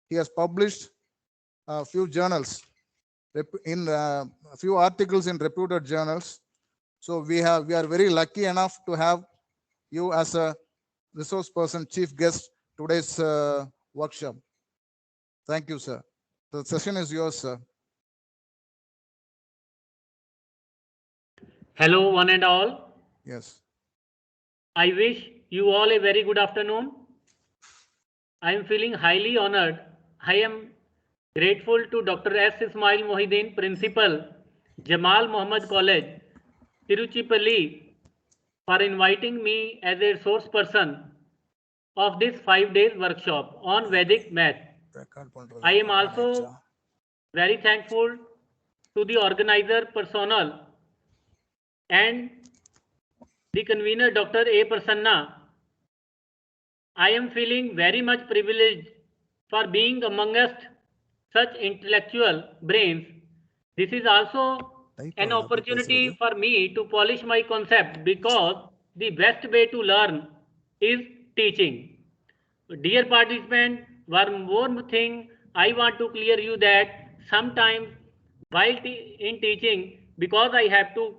he has published a few journals, in a few articles in reputed journals. So we are very lucky enough to have you as a resource person, chief guest today's workshop. Thank you, sir. The session is yours, sir. Hello, one and all. Yes. I wish you all a very good afternoon. I am feeling highly honored. I am grateful to Dr. S. Ismail Mohideen, Principal, Jamal Muhammad College, Tiruchirappalli, for inviting me as a resource person of this 5 days workshop on Vedic math. I am also very thankful to the organizer personnel and the convener Dr. A. Prasanna. I am feeling very much privileged for being amongst such intellectual brains. This is also an opportunity for me to polish my concept because the best way to learn is teaching. Dear participant, one more thing I want to clear you that sometimes while in teaching, because I have to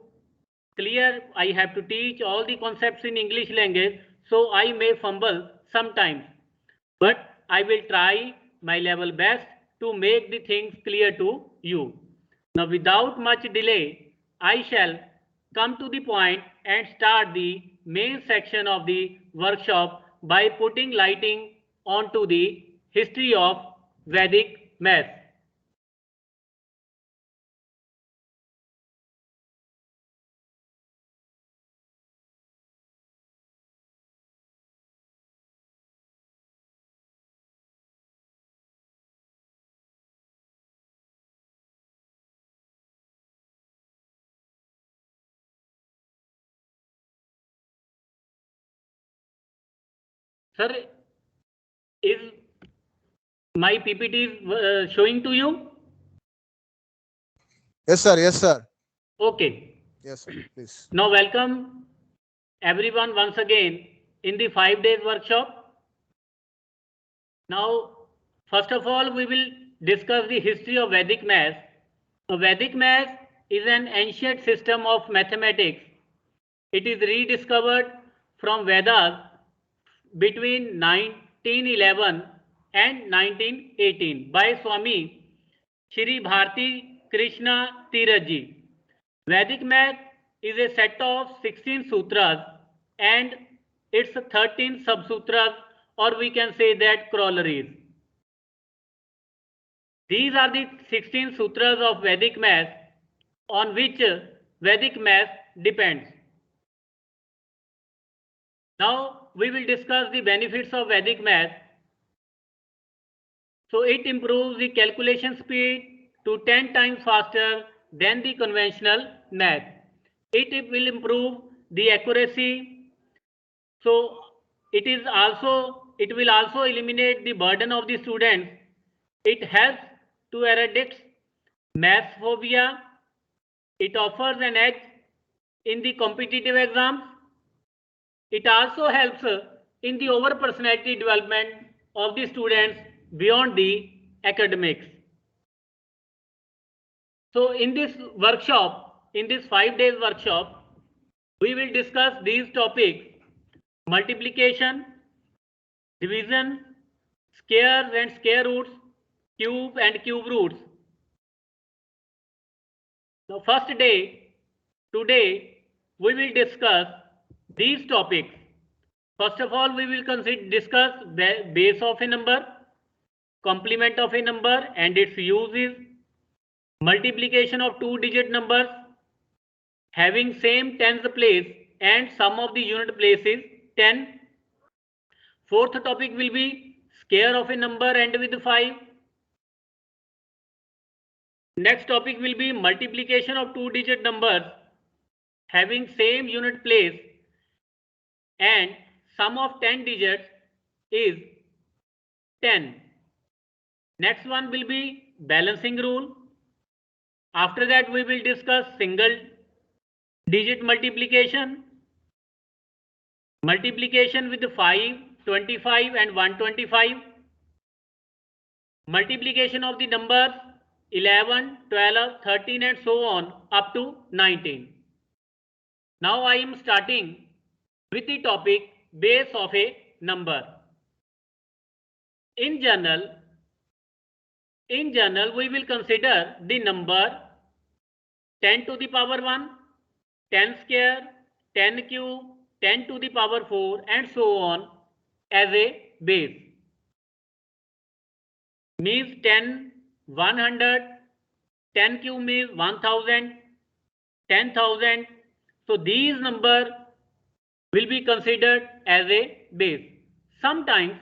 teach all the concepts in English language, so I may fumble sometimes. But I will try my level best to make the things clear to you. Now, without much delay, I shall come to the point and start the main section of the workshop by putting lighting onto the history of Vedic math. Sir, is my PPT showing to you? Yes, sir. Yes, sir. Okay. Yes, sir. Please. Now, welcome everyone once again in the 5 days workshop. Now, first of all, we will discuss the history of Vedic math. Vedic math is an ancient system of mathematics. It is rediscovered from Vedas between 1911 and 1918 by Swami Shri Bharti Krishna Tiraj. Vedic math is a set of 16 sutras and its 13 subsutras, or we can say that corollaries. These are the 16 sutras of Vedic math on which Vedic math depends. Now we will discuss the benefits of Vedic math. So it improves the calculation speed to 10 times faster than the conventional math. It will improve the accuracy. So it will also eliminate the burden of the students. It helps to eradicate math phobia. It offers an edge in the competitive exams. It also helps in the over personality development of the students beyond the academics. So in this workshop, in this 5 days workshop, we will discuss these topics: multiplication, division, squares and square roots, cube and cube roots. Now first day, today we will discuss these topics. First of all, we will discuss base of a number, complement of a number and its uses, multiplication of two-digit numbers having same tens place and sum of the unit places 10. Fourth topic will be square of a number and with 5. Next topic will be multiplication of two-digit numbers having same unit place and sum of 10 digits is 10. Next one will be balancing rule. After that we will discuss single digit multiplication, multiplication with 5, 25 and 125, multiplication of the numbers 11, 12, 13 and so on up to 19. Now I am starting with the topic base of a number. In general, we will consider the number 10 to the power 1, 10 square, 10 cube, 10 to the power 4 and so on as a base. Means 10, 100, 10 cube means 1000, 10,000. So these numbers will be considered as a base. Sometimes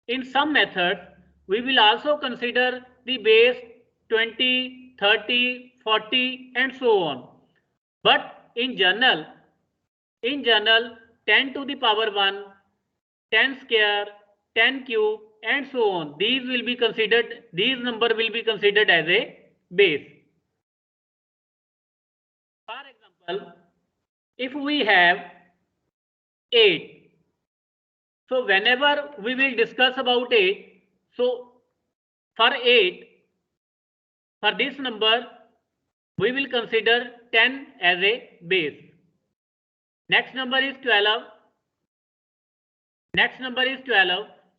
in some methods we will also consider the base 20, 30, 40 and so on. But in general 10 to the power 1, 10 square, 10 cube and so on. These number will be considered as a base. For example, if we have 8, so whenever we will discuss about 8, so for 8, for this number we will consider 10 as a base. Next number is 12.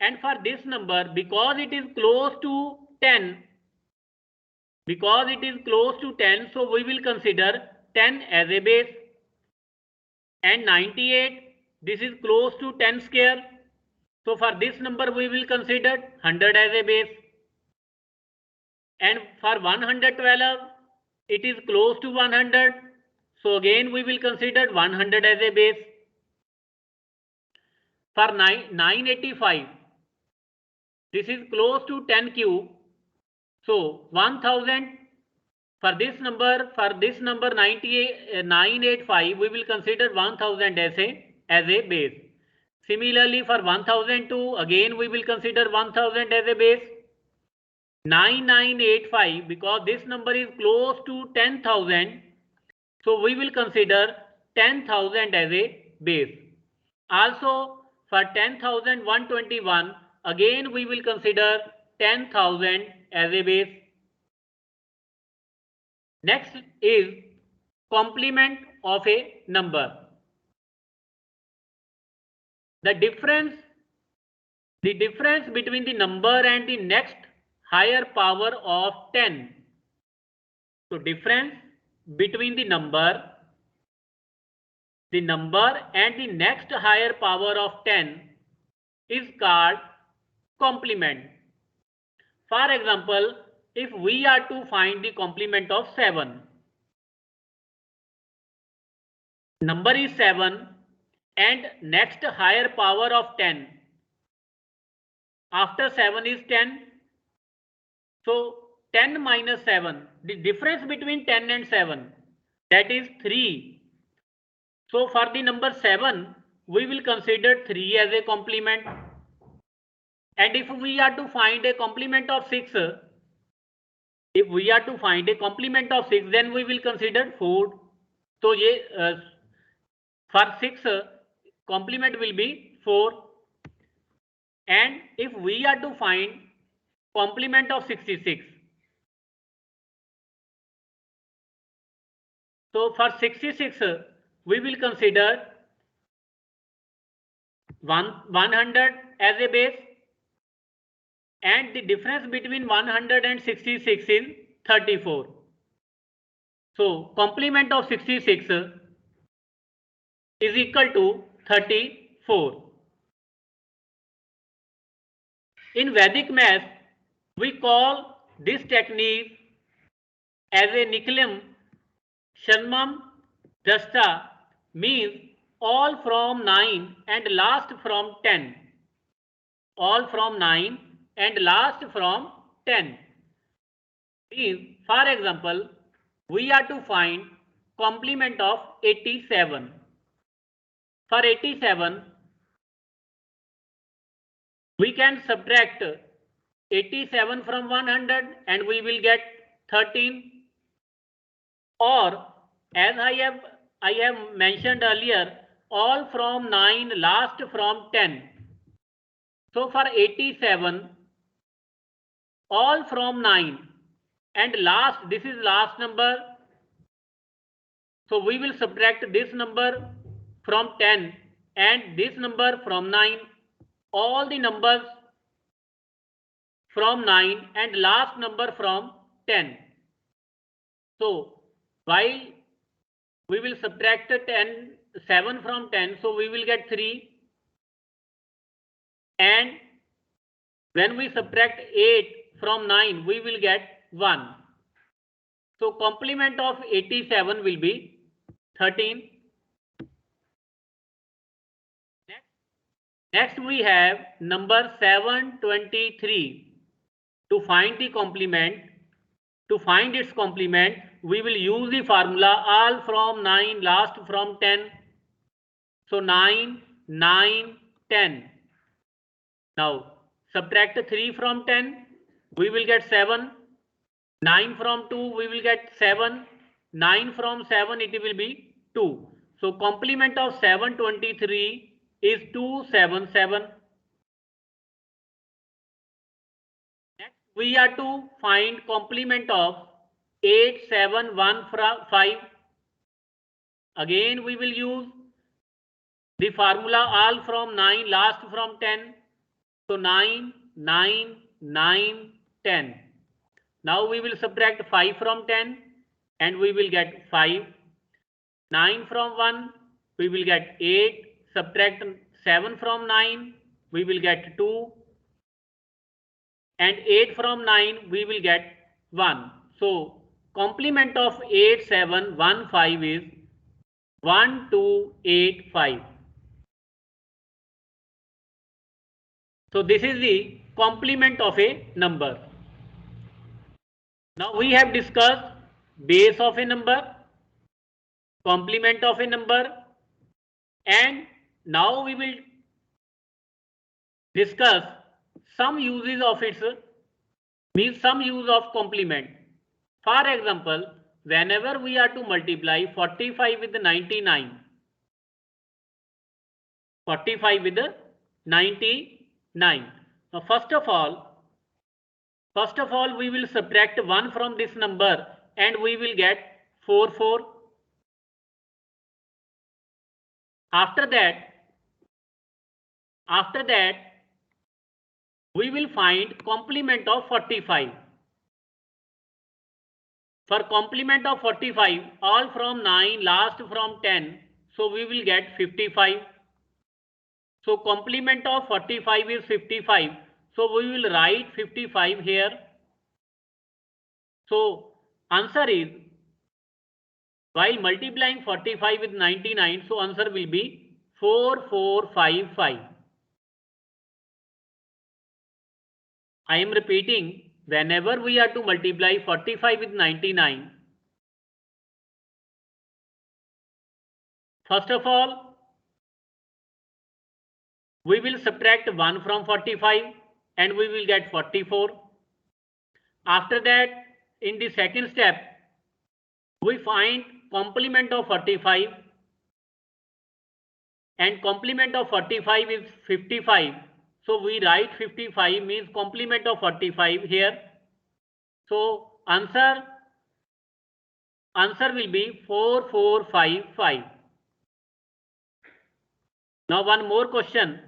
And for this number, because it is close to 10, so we will consider 10 as a base. And 98, this is close to 10 square. So for this number we will consider 100 as a base. And for 112, it is close to 100. So again we will consider 100 as a base. For 985, this is close to 10 cube. So 1000 for this number 985, we will consider 1000 as a base. Similarly for 1002, again we will consider 1000 as a base. 9985, because this number is close to 10,000, so we will consider 10,000 as a base. Also for 10,121, again we will consider 10,000 as a base. Next is complement of a number. The difference between the number and the next higher power of 10. So difference between the number and the next higher power of 10 is called complement. For example, if we are to find the complement of 7, number is 7 and next higher power of 10, after 7 is 10, so 10 minus 7, the difference between 10 and 7, that is 3. So for the number 7, we will consider 3 as a complement. And if we are to find a complement of 6, then we will consider 4. So for 6, complement will be 4. And if we are to find complement of 66, so for 66, we will consider 100 as a base, and the difference between 100 and 66 is 34. So complement of 66 is equal to 34. In Vedic math, we call this technique as a Nikilam Sharmam Dasta, means all from 9 and last from 10. All from 9 and last from 10. Means, for example, we are to find complement of 87. For 87, we can subtract 87 from 100 and we will get 13. Or as I have mentioned earlier, all from 9, last from 10. So for 87, all from 9, and last, this is last number, so we will subtract this number from 10 and this number from 9, all the numbers from 9 and last number from 10. So while we will subtract 7 from 10, so we will get 3, and when we subtract 8 from 9, we will get 1. So complement of 87 will be 13. Next we have number 723. To find the complement, to find its complement, we will use the formula all from 9, last from 10. So 9, 9, 10. Now subtract 3 from 10, we will get 7. 9 from 2, we will get 7. 9 from 7, it will be 2. So complement of 723 is 277. Next, we are to find complement of 8715. Again, we will use the formula all from 9, last from 10. So 9, 9, 9, 10. Now we will subtract 5 from 10 and we will get 5. 9 from 1, we will get 8. Subtract 7 from 9, we will get 2. And 8 from 9, we will get 1. So complement of 8715 is 1285. So this is the complement of a number. Now we have discussed base of a number, complement of a number, and now we will discuss some uses of its, means some use of complement. For example, whenever we are to multiply 45 with 99, 45 with 99. Now first of all, we will subtract 1 from this number and we will get 44. After that, we will find complement of 45. For complement of 45, all from 9, last from 10, so we will get 55. So complement of 45 is 55. So we will write 55 here. So answer is, while multiplying 45 with 99, so answer will be 4455. I am repeating, whenever we are to multiply 45 with 99, first of all, we will subtract 1 from 45 and we will get 44. After that, in the second step, we find complement of 45 and complement of 45 is 55. So we write 55 means complement of 45 here. So answer will be 4455. Now one more question.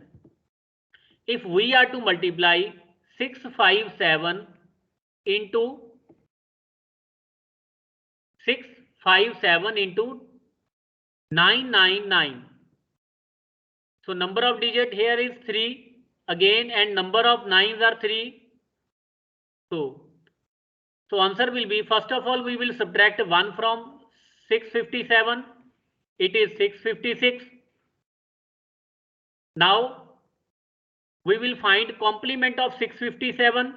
If we are to multiply 657 into 999. So number of digit here is 3 again and number of 9s are 3. So answer will be, first of all we will subtract 1 from 657. It is 656. Now we will find complement of 657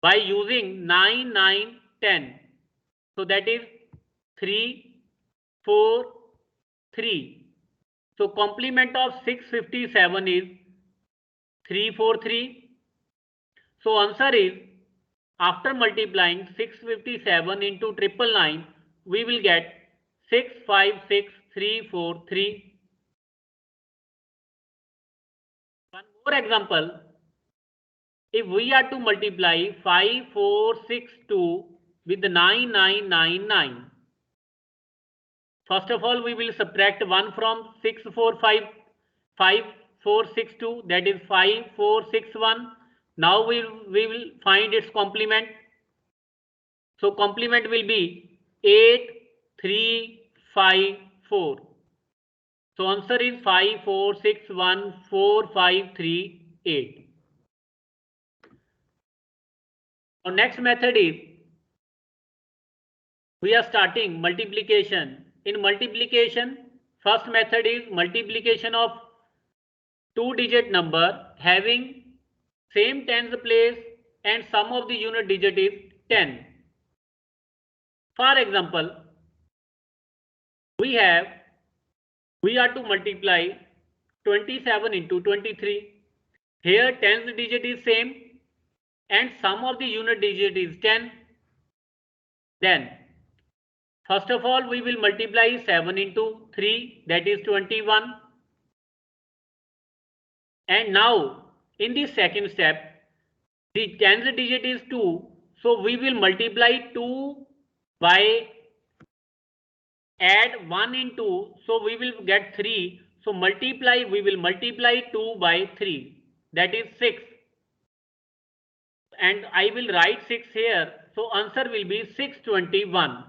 by using 9, 9, 10. So that is 3, 4, 3. So complement of 657 is 343. So answer is, after multiplying 657 into 999, we will get 656343. One more example. if we are to multiply 5462 with 9999, first of all we will subtract 1 from 5462, that is 5461. Now we will find its complement. So complement will be 8354. So answer is 54614538. Our next method is, we are starting multiplication. In multiplication, first method is multiplication of two-digit number having same tens place and sum of the unit digit is 10. For example, we are to multiply 27 into 23. Here tens digit is same and sum of the unit digit is 10. Then first of all we will multiply 7 into 3, that is 21. And now in the second step, the tens digit is 2, so we will multiply 2 by add 1 into, so we will get 3. So we will multiply 2 by 3, that is 6. And I will write 6 here, so answer will be 621.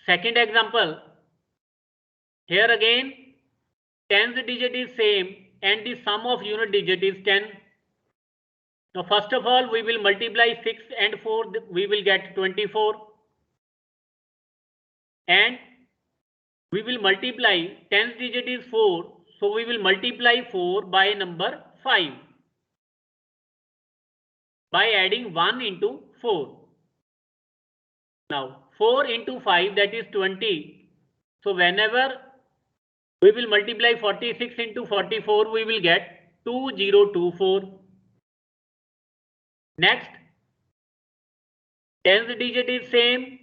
Second example, here again tens digit is same and the sum of unit digit is 10. Now first of all we will multiply 6 and 4, we will get 24. And we will multiply tens digit is 4, so we will multiply 4 by number 5 by adding 1 into 4. Now 4 into 5, that is 20. So whenever we will multiply 46 into 44, we will get 2024. Next, tens digit is same,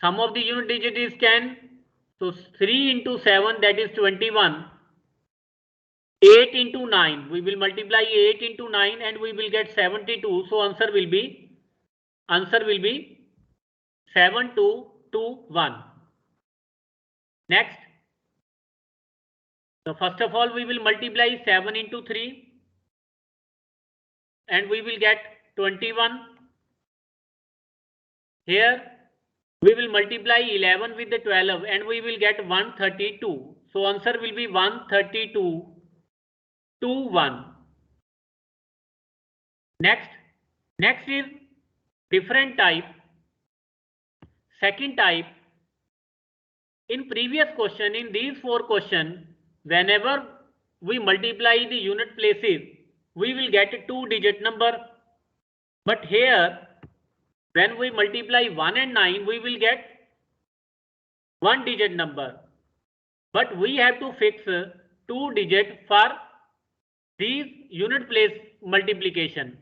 sum of the unit digit is 10. So 3 into 7, that is 21. 8 into 9, we will multiply 8 into 9 and we will get 72. So answer will be 7221. Next, so first of all we will multiply 7 into 3 and we will get 21. Here we will multiply 11 with the 12 and we will get 132. So answer will be 13221. Next is different type. Second type, in previous question, in these 4 questions, whenever we multiply the unit places, we will get a 2-digit number. But here, when we multiply 1 and 9, we will get 1-digit number. But we have to fix 2-digit for these unit place multiplication.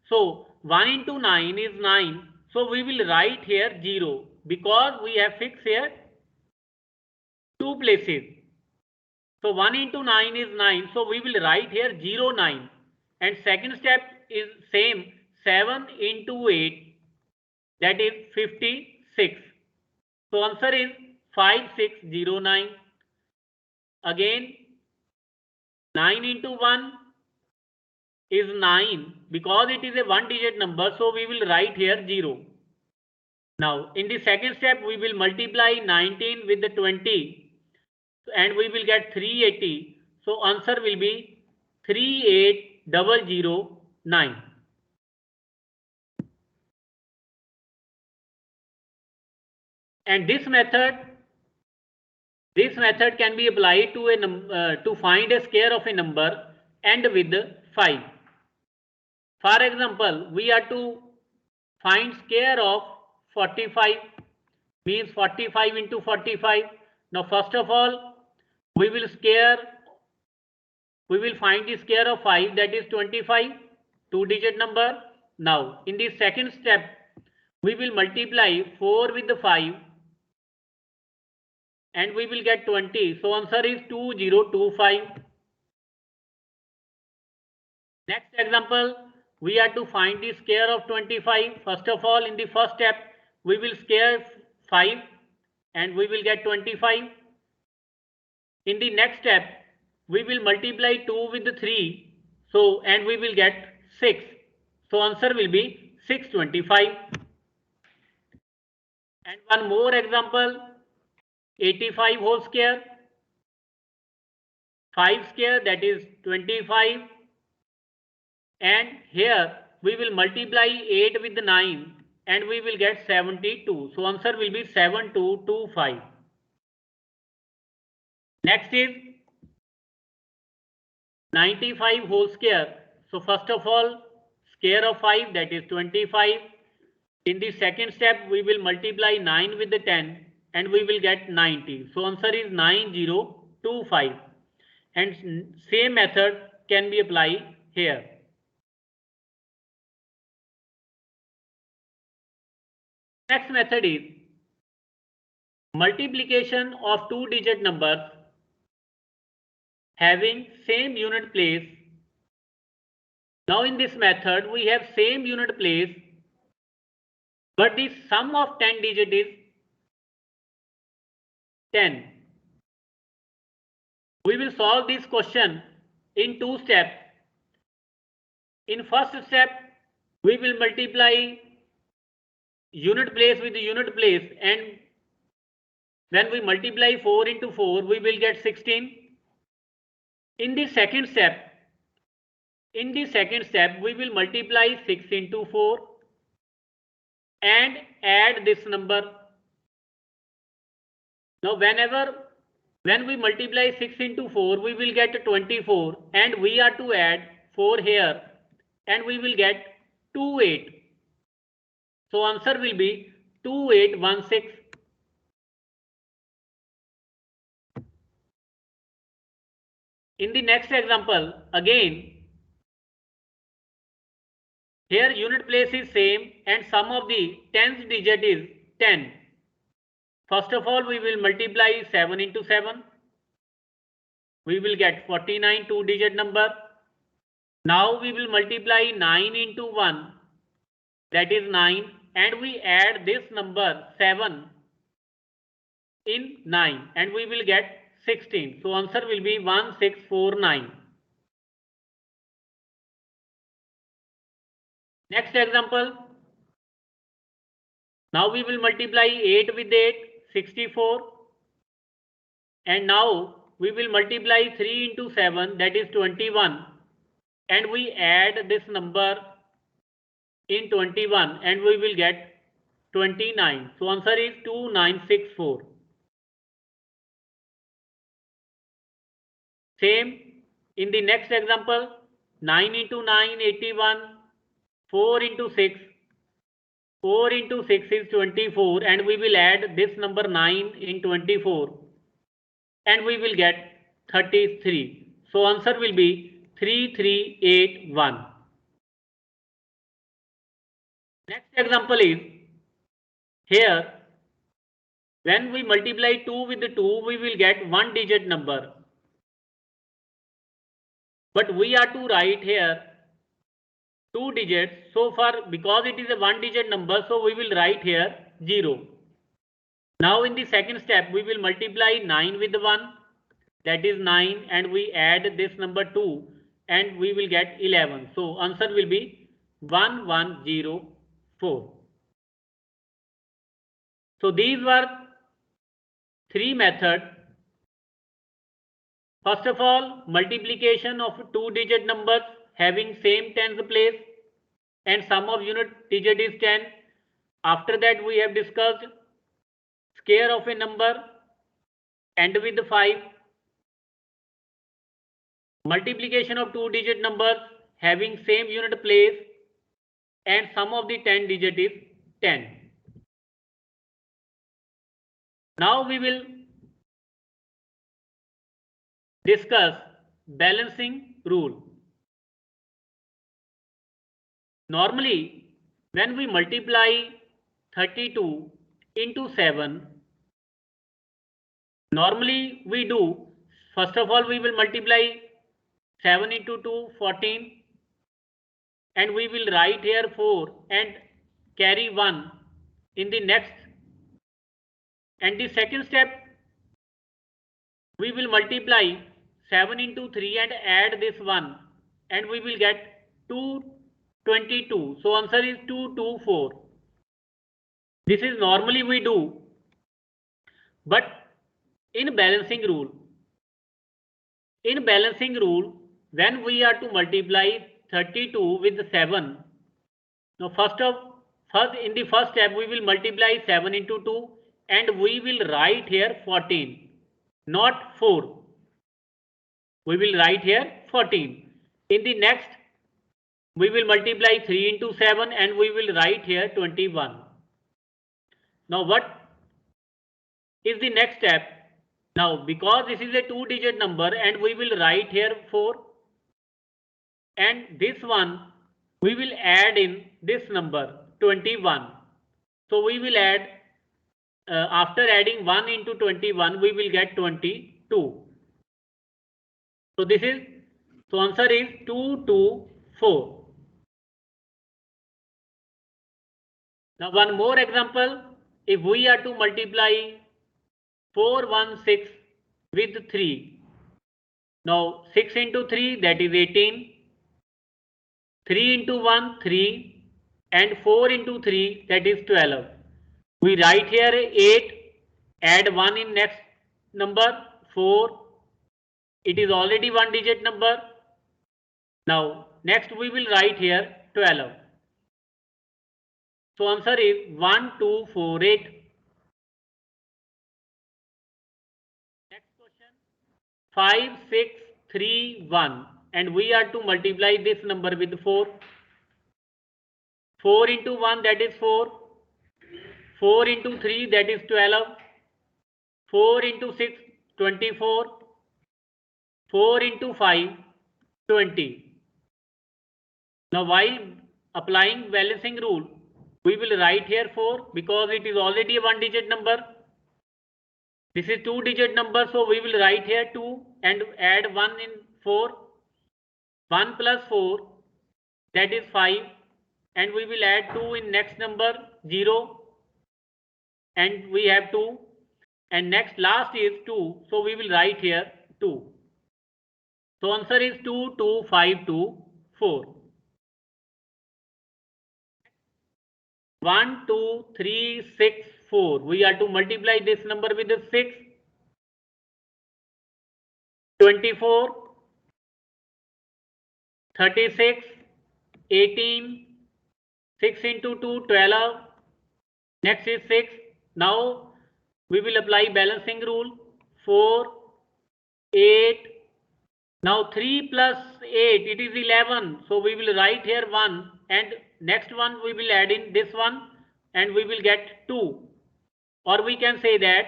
So 1 into 9 is 9. So we will write here 0 because we have fixed here 2 places. So 1 into 9 is 9. So we will write here 0, 9. And second step is same, 7 into 8, that is 56. So answer is 5609. Again 9 into 1 is 9 because it is a 1-digit number, so we will write here 0. Now in the second step we will multiply 19 with the 20 and we will get 380. So answer will be 38009. And this method can be applied to a to find a square of a number and with 5. For example, we are to find square of 45, means 45 into 45. Now first of all we will find the square of 5, that is 25, 2-digit number. Now in the second step we will multiply 4 with the 5 and we will get 20. So answer is 2025. Next example, we are to find the square of 25. First of all, in the first step, we will square 5 and we will get 25. In the next step, we will multiply 2 with 3. So, and we will get 6. So answer will be 625. And one more example, 85 whole square, 5 square, that is 25, and here we will multiply 8 with 9 and we will get 72. So answer will be 7225. Next is 95 whole square. So first of all, square of 5, that is 25. In the second step, we will multiply 9 with the 10 and we will get 90. So answer is 9025. And same method can be applied here. Next method is multiplication of two-digit numbers having same unit place. Now in this method, we have same unit place, but the sum of 10 digit is 10. We will solve this question in two steps. In first step, we will multiply unit place with the unit place, and when we multiply 4 into 4, we will get 16. In the second step, we will multiply 6 into 4 and add this number. Now when we multiply 6 into 4, we will get 24 and we are to add 4 here and we will get 28. So answer will be 2816. In the next example, again, here unit place is same and sum of the tens digit is 10. First of all, we will multiply 7 into 7. We will get 49 two-digit number. Now we will multiply 9 into 1, that is 9, and we add this number 7 in 9 and we will get 16. So answer will be 1649. Next example. Now we will multiply 8 with 8, 64. And now we will multiply 3 into 7, that is 21. And we add this number in 21 and we will get 29. So answer is 2964. Same in the next example, 9 into 9, 81, 4 into 6. 4 into 6 is 24 and we will add this number 9 in 24 and we will get 33. So answer will be 3381. Next example is here when we multiply 2 with the 2 we will get one digit number. But we are to write here 2 digits. So far, because it is a one digit number, so we will write here 0. Now in the second step, we will multiply 9 with 1, that is 9, and we add this number 2 and we will get 11. So answer will be 1104. So these were 3 methods. First of all, multiplication of two-digit numbers having same tens place and sum of unit digit is 10. After that, we have discussed square of a number, end with 5. Multiplication of two-digit numbers having same unit place and sum of the 10 digit is 10. Now we will discuss balancing rule. Normally, when we multiply 32 into 7, Normally we do, first of all we will multiply 7 into 2, 14, and we will write here 4 and carry 1 in the next. And the second step, we will multiply 7 into 3 and add this 1, and we will get 222. So answer is 224. This is normally we do, but in balancing rule, when we are to multiply 32 with 7, now first in the first step we will multiply 7 into 2 and we will write here 14, not 4. We will write here 14. In the next, we will multiply 3 into 7 and we will write here 21. Now what is the next step? Now because this is a 2-digit number and we will write here 4, and this one we will add in this number 21. So we will add, after adding 1 into 21 we will get 22. So this is, so answer is 224. Now one more example, if we are to multiply 416 with 3. Now 6 into 3, that is 18. 3 into 1, 3, and 4 into 3, that is 12. We write here 8, add 1 in next number, 4. It is already 1-digit number. Now next we will write here 12. So answer is 1248. Next question, 5631, and we are to multiply this number with 4. 4 into 1, that is 4. 4 into 3, that is 12. 4 into 6, 24. 4 into 5, 20. Now while applying balancing rule, we will write here 4 because it is already a 1-digit number. This is 2-digit number, so we will write here 2 and add 1 in 4. 1 plus 4, that is 5, and we will add 2 in next number, 0, and we have 2, and next last is 2, so we will write here 2. So answer is 22524. 1, 2, 3, 6, 4. We are to multiply this number with 6, 24, 36, 18, 6 into 2, 12. Next is 6. Now we will apply balancing rule. 4, 8. Now 3 plus 8, it is 11. So we will write here 1, and next one we will add in this one and we will get 2. Or we can say that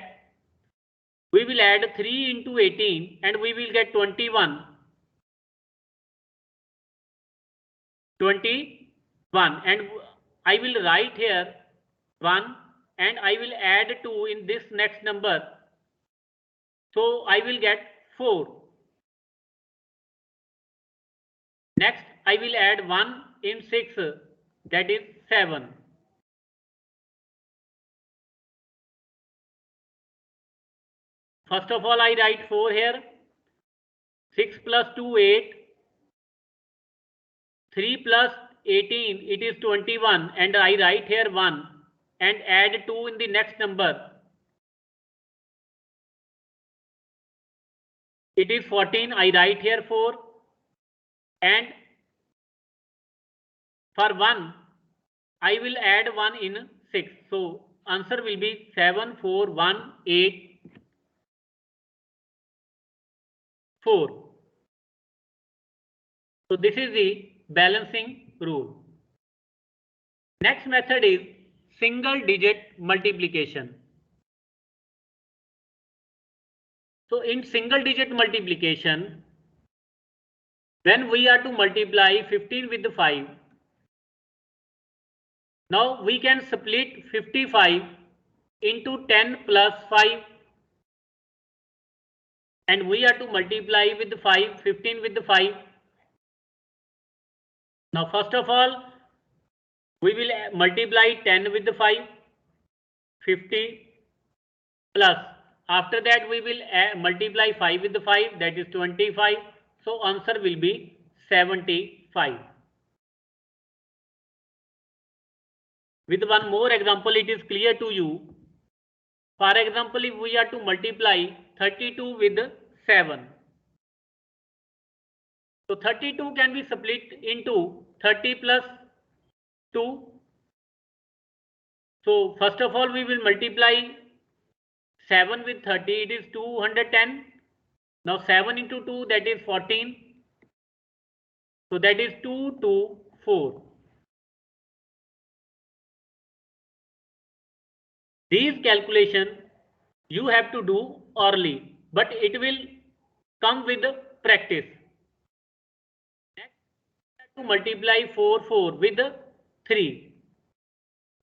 we will add 3 into 18 and we will get 21. 21, and I will write here 1 and I will add 2 in this next number. So I will get 4. Next I will add 1 in 6, that is 7. First of all I write 4 here. 6 plus 2, 8. 3 plus 18, it is 21, and I write here 1 and add 2 in the next number. It is 14, I write here 4, and for 1 I will add 1 in 6. So answer will be 7, 4, 1, 8, 4. So this is the balancing rule. Next method is single digit multiplication. So in single digit multiplication, when we are to multiply 15 with 5, now we can split 55 into 10 plus 5. and we are to multiply with 5, 15 with 5. Now first of all, we will multiply 10 with 5, 50 plus. After that we will multiply 5 with 5, that is 25. So answer will be 75. With one more example, it is clear to you. For example, if we are to multiply 32 with 7. So 32 can be split into 30 plus 2. So first of all, we will multiply 7 with 30, it is 210. Now 7 into 2, that is 14. So that is 224. These calculations you have to do early, but it will come with practice. Next, to multiply 4 with 3.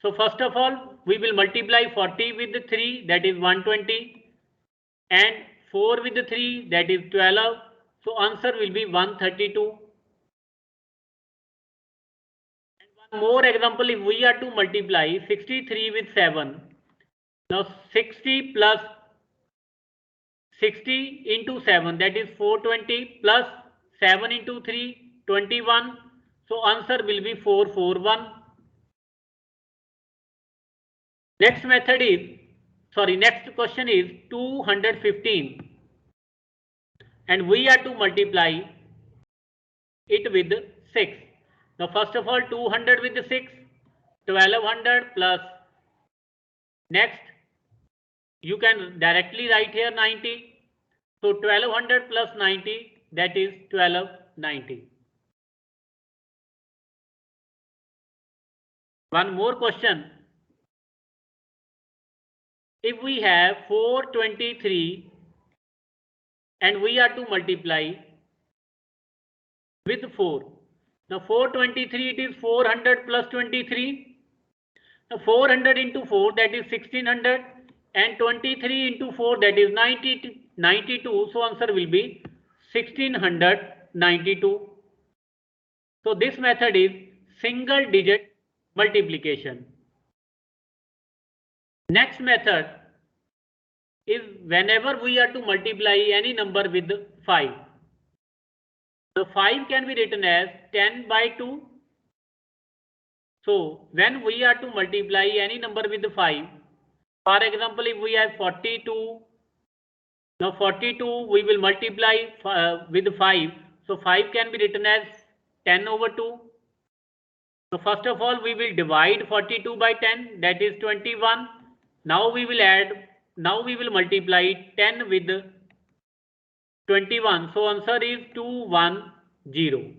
So first of all, we will multiply 40 with 3, that is 120, and 4 with 3, that is 12. So answer will be 132. And one more example, if we are to multiply 63 with 7. Now 60 plus 60 into 7, that is 420, plus 7 into 3, 21. So answer will be 441. Next method is, next question is 215. And we are to multiply it with 6. Now first of all, 200 with 6, 1200 plus, next you can directly write here 90. So 1200 plus 90, that is 1290. One more question. If we have 423 and we are to multiply with 4. Now 423, it is 400 plus 23. Now 400 into 4, that is 1600, and 23 into 4, that is 92. So answer will be 1692. So this method is single digit multiplication. Next method is whenever we are to multiply any number with 5. The 5 can be written as 10 by 2. So when we are to multiply any number with 5, for example, if we have 42, now 42 we will multiply with 5. So 5 can be written as 10 over 2. So first of all, we will divide 42 by 10, that is 21. Now we will multiply 10 with 21. So answer is 210.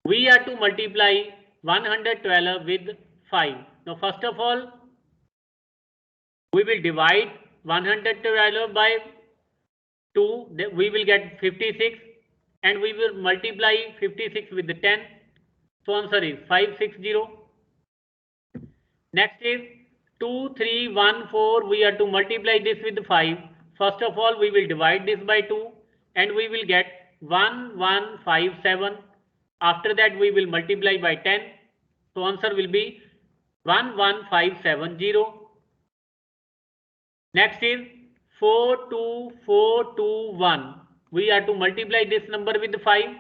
We are to multiply 112 with 5. Now first of all, we will divide 112 by 2, we will get 56, and we will multiply 56 with 10. So answer is 560. Next is 2314. We are to multiply this with 5. First of all, we will divide this by 2 and we will get 1157. After that, we will multiply by 10. So answer will be 11570. Next is 42421. We are to multiply this number with 5.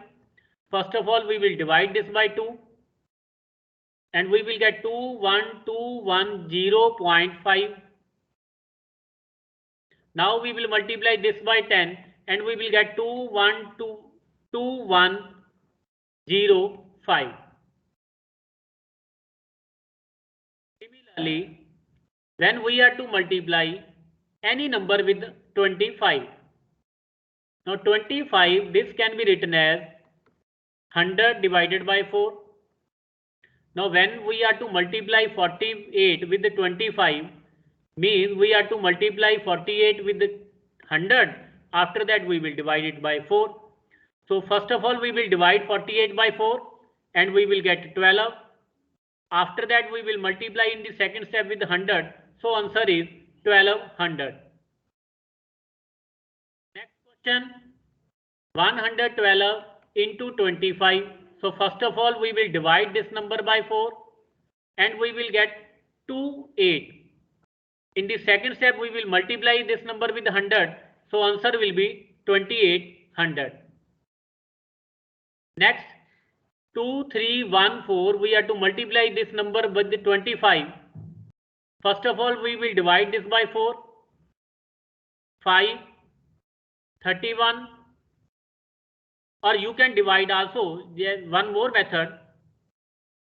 First of all, we will divide this by 2 and we will get 21210.5. Now we will multiply this by 10 and we will get 2122105. Similarly, when we are to multiply any number with 25. Now 25, this can be written as 100 divided by 4. Now when we are to multiply 48 with the 25, means we are to multiply 48 with the 100. After that we will divide it by 4. So first of all, we will divide 48 by 4 and we will get 12. After that we will multiply in the second step with 100. So answer is 1200. Next question, 112 into 25. So first of all, we will divide this number by 4 and we will get 28. In the second step, we will multiply this number with 100. So answer will be 2800. Next, 2314, we have to multiply this number with the 25. First of all, we will divide this by 4. 5, 31, or you can divide also. There one more method.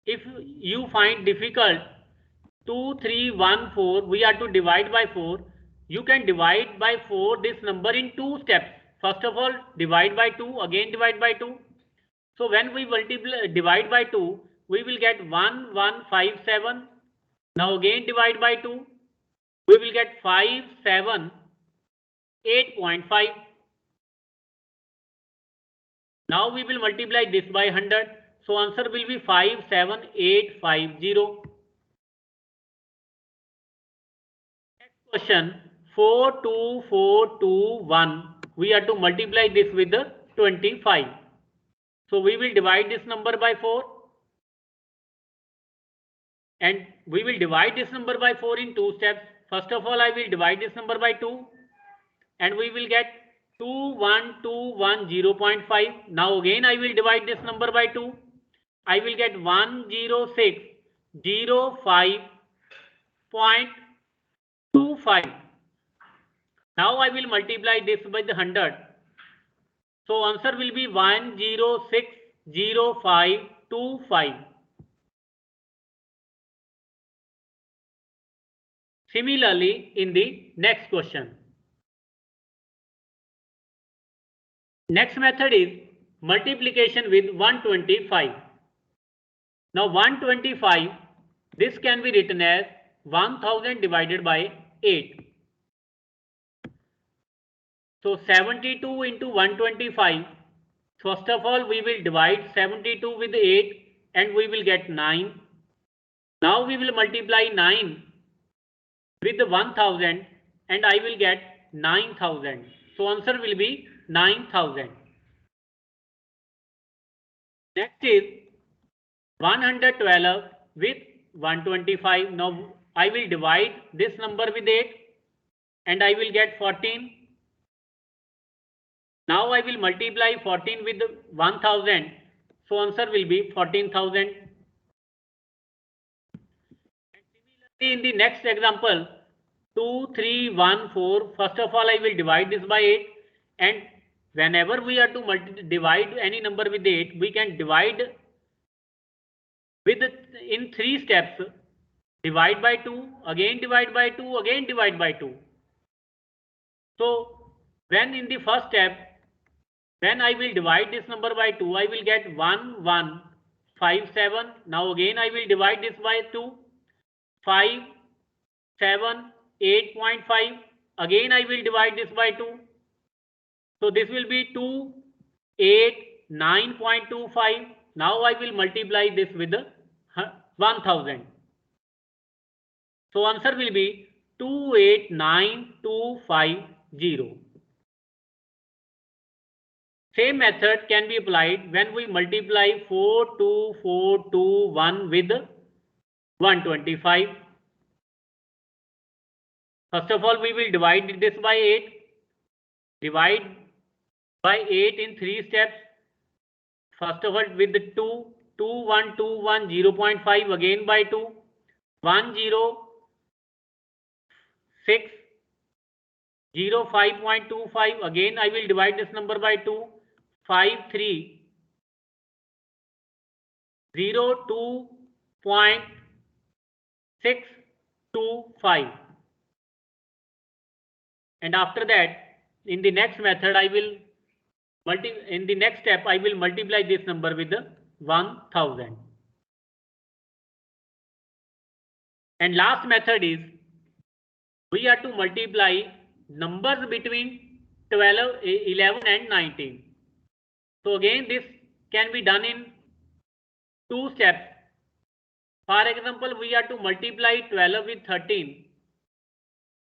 If you find difficult 2314, we have to divide by 4. You can divide by 4 this number in 2 steps. First of all, divide by 2, again divide by 2. So when we divide by 2, we will get 1157. Now again divide by 2, we will get 578.5. Now we will multiply this by 100. So answer will be 57850. Next question, 42421. We have to multiply this with the 25. So we will divide this number by 4. And we will divide this number by 4 in 2 steps. First of all, I will divide this number by 2. And we will get 21210.5. Now again I will divide this number by 2. I will get 10605.25. Now I will multiply this by the 100. So answer will be 1060525. Similarly, in the next question. Next method is multiplication with 125. Now 125, this can be written as 1000 divided by 8. So 72 into 125. First of all, we will divide 72 with 8 and we will get 9. Now we will multiply 9 with the 1000 and I will get 9000. So answer will be 9000. Next is 112 with 125. Now I will divide this number with 8 and I will get 14. Now I will multiply 14 with 1000. So answer will be 14,000. And similarly, in the next example, 2314. First of all, I will divide this by 8. And whenever we are to divide any number with 8, we can divide with in 3 steps. Divide by 2, again divide by 2, again divide by 2. So when in the first step, when I will divide this number by 2, I will get 1157. Now again I will divide this by 2. 578.5. Again I will divide this by 2. So this will be 289.25. Now I will multiply this with 1000. So answer will be 289250. Same method can be applied when we multiply 42421 with 125. First of all, we will divide this by 8. Divide by 8 in 3 steps. First of all, with the 2121 0.5, again by 2. 106 05.25. Again I will divide this number by 2. 5302.625. And after that, in the next method, in the next step, I will multiply this number with 1000. And last method is, we have to multiply numbers between 11 and 19. So again, this can be done in 2 steps. For example, we have to multiply 12 with 13.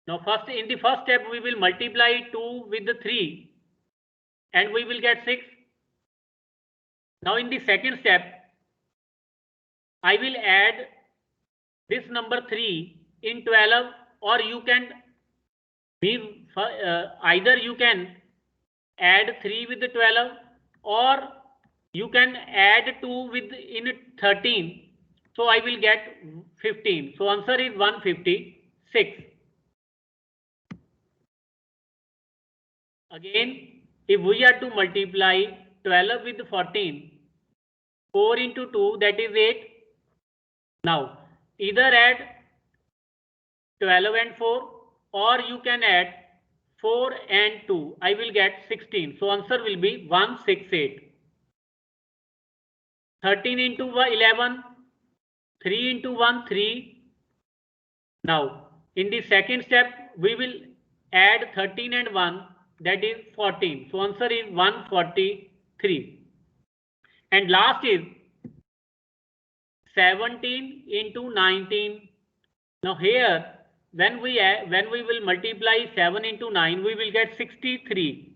Now first, in the first step, we will multiply 2 with the 3 and we will get 6. Now in the second step, I will add this number 3 in 12, or you can either you can add 3 with the 12, or you can add 2 with in 13. So I will get 15. So answer is 156. Again, if we are to multiply 12 with 14, 4 into 2, that is 8. Now, either add 12 and 4, or you can add 4 and 2. I will get 16. So answer will be 168. 13 into 11, 3 into 1, 3. Now, in the second step, we will add 13 and 1, that is 14. So answer is 143. And last is 17 into 19. Now here, when we will multiply 7 into 9, we will get 63.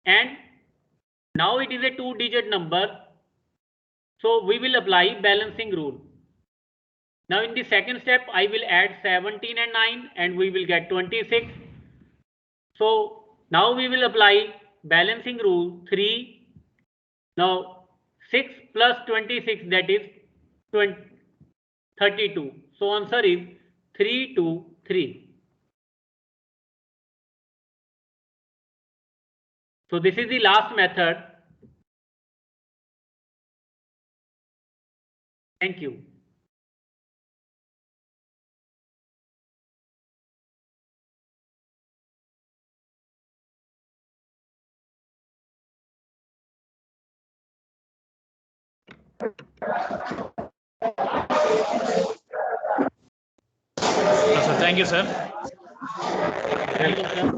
And now it is a 2-digit number. So we will apply balancing rule. Now in the second step, I will add 17 and 9 and we will get 26. So now we will apply balancing rule 3. Now 6 plus 26, that is 32. So answer is 323. So this is the last method. Thank you. So thank you, sir. Thank you, sir.